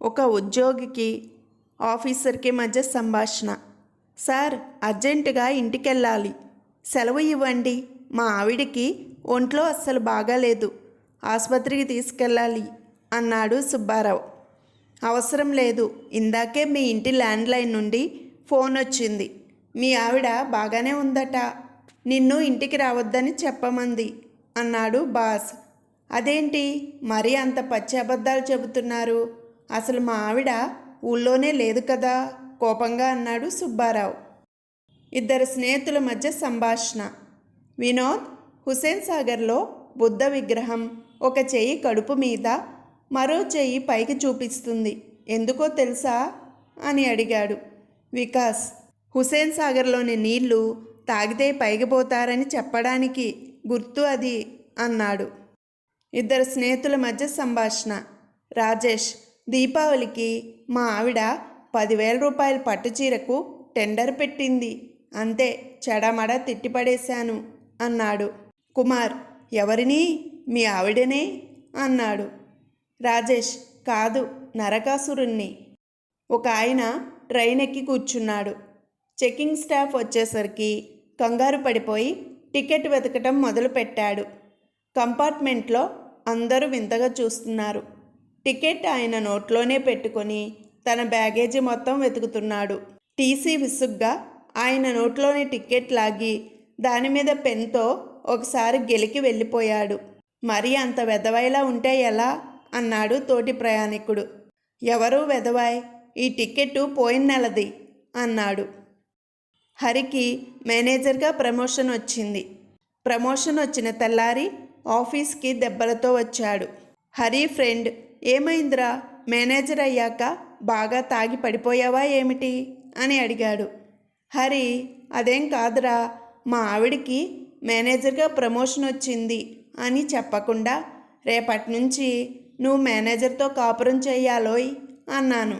ఒక ఉద్యోగికి ఆఫీసర్కి మధ్య సంభాషణ. సార్, అర్జెంటుగా ఇంటికెళ్ళాలి. సెలవు ఇవ్వండి. మా ఆవిడికి ఒంట్లో అస్సలు బాగాలేదు. ఆసుపత్రికి తీసుకెళ్ళాలి అన్నాడు సుబ్బారావు. అవసరం లేదు. ఇందాకే మీ ఇంటి ల్యాండ్లైన్ నుండి ఫోన్ వచ్చింది. మీ ఆవిడ బాగానే ఉందట. నిన్ను ఇంటికి రావద్దని చెప్పమంది అన్నాడు బాస్. అదేంటి మరీ అంత పచ్చి అబద్ధాలు చెబుతున్నారు? అసలు మా ఆవిడ ఊళ్ళోనే లేదు కదా, కోపంగా అన్నాడు సుబ్బారావు. ఇద్దరు స్నేహితుల మధ్య సంభాషణ. వినోద్, హుసేన్ సాగర్లో బుద్ధ విగ్రహం ఒక చెయ్యి కడుపు మీద, మరో చెయ్యి పైకి చూపిస్తుంది. ఎందుకో తెలుసా అని అడిగాడు. వికాస్, హుసేన్ సాగర్లోని నీళ్లు తాగితే పైకిపోతారని చెప్పడానికి గుర్తు అది అన్నాడు. ఇద్దరు స్నేహితుల మధ్య సంభాషణ. రాజేష్, దీపావళికి మా ఆవిడ 10,000 రూపాయల పట్టుచీరకు టెండర్ పెట్టింది. అంతే, చెడమడ తిట్టిపడేశాను అన్నాడు. కుమార్, ఎవరిని? మీ ఆవిడనే అన్నాడు. రాజేష్, కాదు, నరకాసురుణ్ణి. ఒక ఆయన ట్రైన్ ఎక్కి కూర్చున్నాడు. చెకింగ్ స్టాఫ్ వచ్చేసరికి కంగారు పడిపోయి టికెట్ వెతకటం మొదలుపెట్టాడు. కంపార్ట్మెంట్లో అందరూ వింతగా చూస్తున్నారు. టికెట్ ఆయన నోట్లోనే పెట్టుకొని తన బ్యాగేజీ మొత్తం వెతుకుతున్నాడు. టీసీ విసుగ్గా ఆయన నోట్లోని టికెట్ లాగి దాని మీద పెన్తో ఒకసారి గెలికి వెళ్ళిపోయాడు. మరీ అంత వెధవైలా ఉంటే ఎలా అన్నాడు తోటి ప్రయాణికుడు. ఎవరు వెధవాయ్? ఈ టికెట్టు పోయిన నెలది అన్నాడు. హరికి మేనేజర్గా ప్రమోషన్ వచ్చింది. ప్రమోషన్ వచ్చిన తెల్లారి ఆఫీస్కి దెబ్బలతో వచ్చాడు. హరి ఫ్రెండ్, ఏమైందిరా, మేనేజర్ అయ్యాక బాగా తాగి పడిపోయావా ఏమిటి అని అడిగాడు. హరి, అదేం కాదురా, మా ఆవిడికి మేనేజర్గా ప్రమోషన్ వచ్చింది అని చెప్పకుండా రేపటి నుంచి నువ్వు మేనేజర్తో కాపురం చెయ్యాలోయ్ అన్నాను.